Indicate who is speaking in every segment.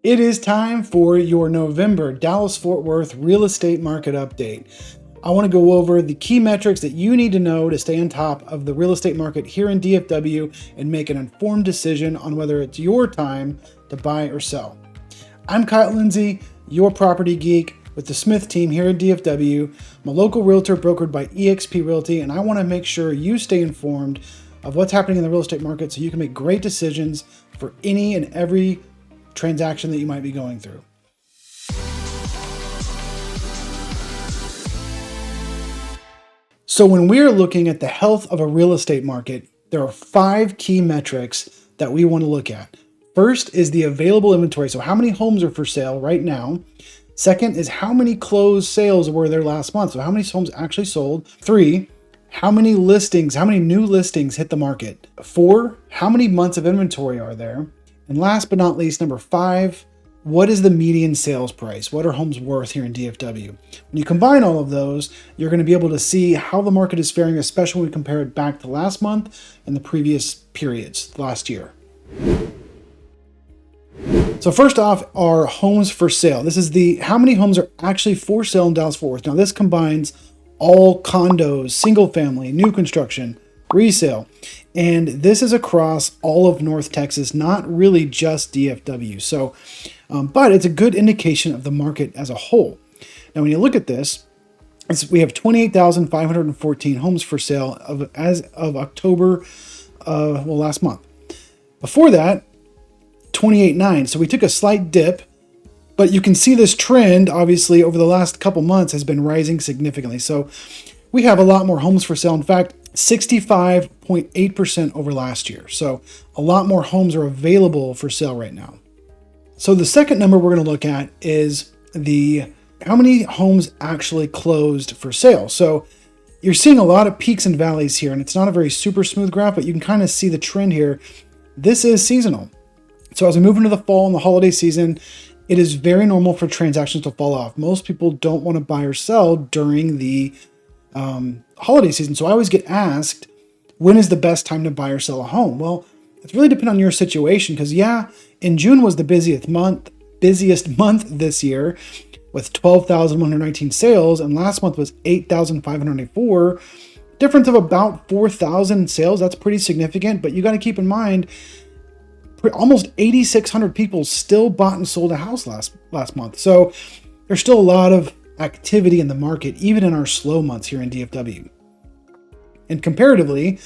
Speaker 1: It is time for your November Dallas-Fort Worth real estate market update. I want to go over the key metrics that you need to know to stay on top of the real estate market here in DFW and make an informed decision on whether it's your time to buy or sell. I'm Kiel Lindsey, your property geek with the Smith team here at DFW. I'm a local realtor brokered by eXp Realty, and I want to make sure you stay informed of what's happening in the real estate market so you can make great decisions for any and every transaction that you might be going through. So when we're looking at the health of a real estate market, there are 5 key metrics that we want to look at. First is the available inventory. So how many homes are for sale right now? Second is how many closed sales were there last month? So how many homes actually sold? 3, how many new listings hit the market? 4, how many months of inventory are there? And last but not least, number 5, what is the median sales price? What are homes worth here in DFW? When you combine all of those, you're going to be able to see how the market is faring, especially when we compare it back to last month and the previous periods last year. So first off are homes for sale. This is how many homes are actually for sale in Dallas-Fort Worth. Now this combines all condos, single family, new construction, resale. And this is across all of North Texas, not really just DFW. So, but it's a good indication of the market as a whole. Now, when you look at this, we have 28,514 homes for sale as of October, last month. Before that, 28.9. So we took a slight dip, but you can see this trend, obviously, over the last couple months has been rising significantly. So we have a lot more homes for sale. In fact, 65.8% over last year. So a lot more homes are available for sale right now. So the second number we're going to look at is how many homes actually closed for sale. So you're seeing a lot of peaks and valleys here, and it's not a very super smooth graph, but you can kind of see the trend here. This is seasonal. So as we move into the fall and the holiday season, it is very normal for transactions to fall off. Most people don't want to buy or sell during the holiday season. So I always get asked, when is the best time to buy or sell a home? Well, it's really dependent on your situation because in June was the busiest month this year with 12,119 sales, and last month was 8,594. Difference of about 4,000 sales. That's pretty significant, but you got to keep in mind, almost 8,600 people still bought and sold a house last month. So there's still a lot of activity in the market, even in our slow months here in DFW. And comparatively,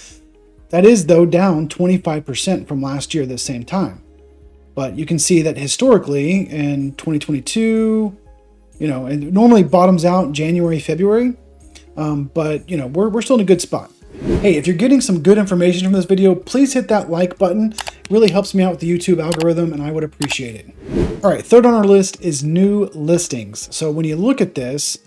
Speaker 1: that is though down 25% from last year this same time. But you can see that historically in 2022, it normally bottoms out in January, February. But we're still in a good spot. Hey, if you're getting some good information from this video, please hit that like button. It really helps me out with the YouTube algorithm, and I would appreciate it. All right, third on our list is new listings. So when you look at this,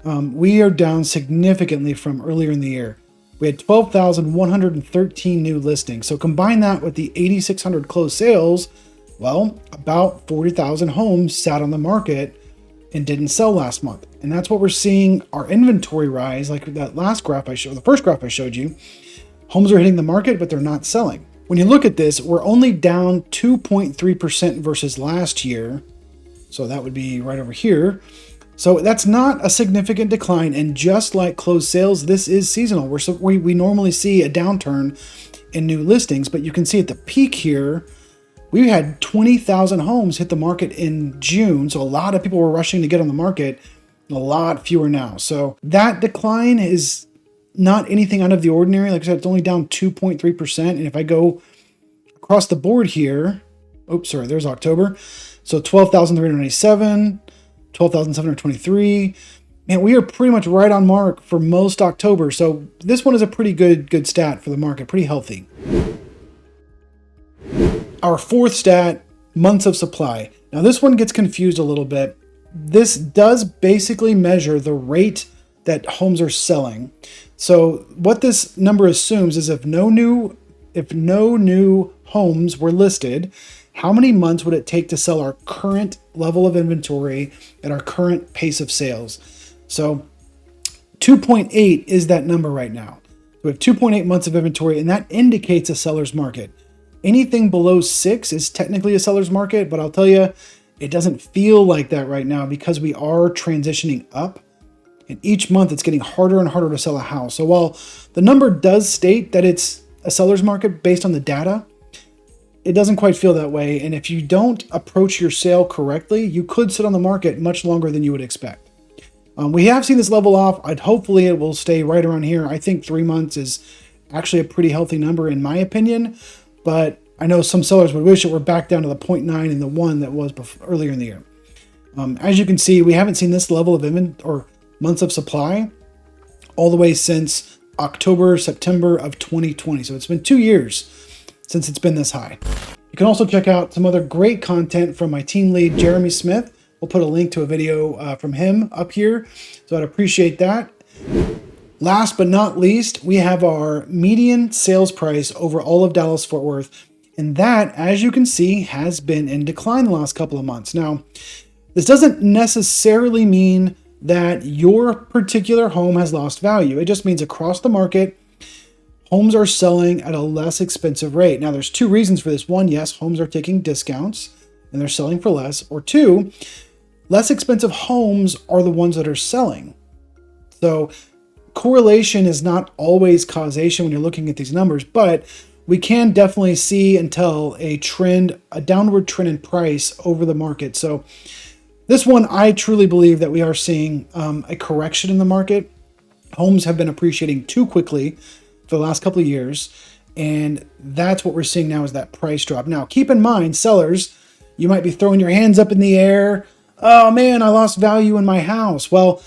Speaker 1: we are down significantly from earlier in the year. We had 12,113 new listings. So combine that with the 8,600 closed sales, well, about 40,000 homes sat on the market and didn't sell last month. And that's what we're seeing our inventory rise, like that last graph the first graph I showed you. Homes are hitting the market, but they're not selling. When you look at this, we're only down 2.3% versus last year. So that would be right over here. So that's not a significant decline. And just like closed sales, this is seasonal. We normally see a downturn in new listings, but you can see at the peak here, we had 20,000 homes hit the market in June. So a lot of people were rushing to get on the market, a lot fewer now. So that decline is not anything out of the ordinary. Like I said, it's only down 2.3%. And if I go across the board here, there's October. So 12,397, 12,723. Man, we are pretty much right on mark for most October. So this one is a pretty good stat for the market, pretty healthy. Our fourth stat, months of supply. Now this one gets confused a little bit. This does basically measure the rate that homes are selling. So what this number assumes is if no new homes were listed, how many months would it take to sell our current level of inventory at our current pace of sales? So 2.8 is that number right now. We have 2.8 months of inventory, and that indicates a seller's market. Anything below 6 is technically a seller's market, but I'll tell you, It doesn't feel like that right now because we are transitioning up. And each month it's getting harder and harder to sell a house. So while the number does state that it's a seller's market based on the data, it doesn't quite feel that way. And if you don't approach your sale correctly, you could sit on the market much longer than you would expect. We have seen this level off. Hopefully it will stay right around here. I think 3 months is actually a pretty healthy number in my opinion, but I know some sellers would wish it were back down to the 0.9 and the 1 that was earlier in the year. As you can see, we haven't seen this level of months of supply all the way since October, September of 2020. So it's been 2 years since it's been this high. You can also check out some other great content from my team lead, Jeremy Smith. We'll put a link to a video from him up here, so I'd appreciate that. Last but not least, we have our median sales price over all of Dallas-Fort Worth. And that, as you can see, has been in decline the last couple of months. Now, this doesn't necessarily mean that your particular home has lost value. It just means across the market, homes are selling at a less expensive rate. Now, there's 2 reasons for this. 1, yes, homes are taking discounts and they're selling for less. Or 2, less expensive homes are the ones that are selling. So correlation is not always causation when you're looking at these numbers, but we can definitely see and tell a trend, a downward trend in price over the market. So this one, I truly believe that we are seeing a correction in the market. Homes have been appreciating too quickly for the last couple of years, and that's what we're seeing now is that price drop. Now, keep in mind, sellers, you might be throwing your hands up in the air. Oh man, I lost value in my house. Well,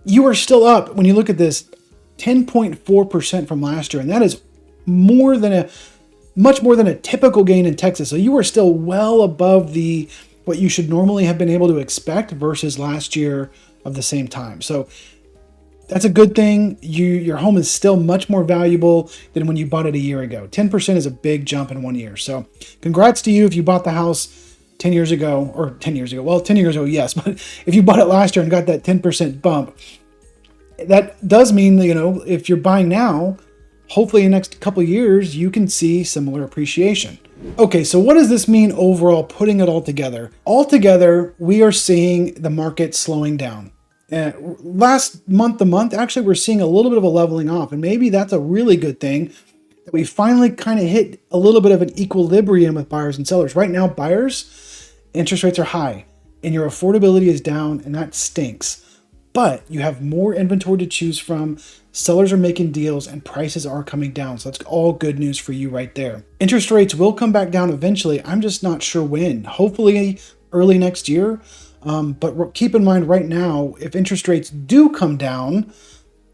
Speaker 1: you are still up when you look at this 10.4% from last year, and that is much more than a typical gain in Texas. So you are still well above what you should normally have been able to expect versus last year of the same time. So that's a good thing. Your home is still much more valuable than when you bought it a year ago. 10% is a big jump in 1 year. So congrats to you if you bought the house 10 years ago, or 10 years ago. Well, 10 years ago, yes. But if you bought it last year and got that 10% bump, that does mean that, if you're buying now, hopefully in the next couple of years, you can see similar appreciation. Okay, so what does this mean overall, putting it all together? Altogether, we are seeing the market slowing down. Last month to month, actually, we're seeing a little bit of a leveling off, and maybe that's a really good thing, that we finally kind of hit a little bit of an equilibrium with buyers and sellers. Right now, buyers, interest rates are high, and your affordability is down, and that stinks. But you have more inventory to choose from, sellers are making deals, and prices are coming down. So that's all good news for you right there. Interest rates will come back down eventually. I'm just not sure when. Hopefully early next year. But keep in mind right now, if interest rates do come down,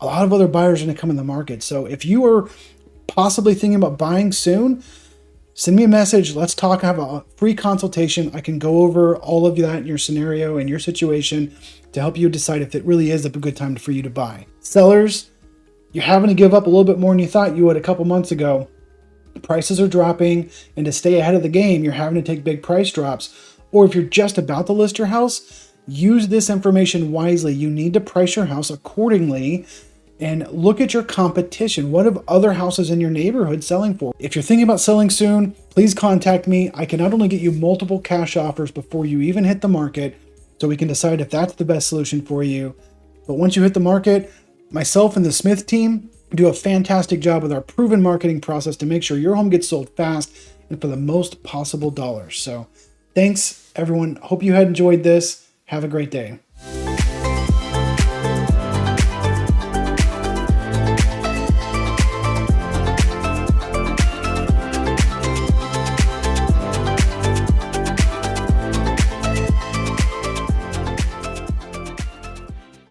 Speaker 1: a lot of other buyers are going to come in the market. So if you are possibly thinking about buying soon, send me a message. Let's talk. I have a free consultation. I can go over all of that in your scenario and your situation to help you decide if it really is a good time for you to buy. Sellers, you're having to give up a little bit more than you thought you would a couple months ago. Prices are dropping, and to stay ahead of the game, you're having to take big price drops. Or if you're just about to list your house, use this information wisely. You need to price your house accordingly and look at your competition. What have other houses in your neighborhood selling for? If you're thinking about selling soon, please contact me. I can not only get you multiple cash offers before you even hit the market, so we can decide if that's the best solution for you. But once you hit the market, myself and the Smith team do a fantastic job with our proven marketing process to make sure your home gets sold fast and for the most possible dollars. So thanks, everyone. Hope you had enjoyed this. Have a great day.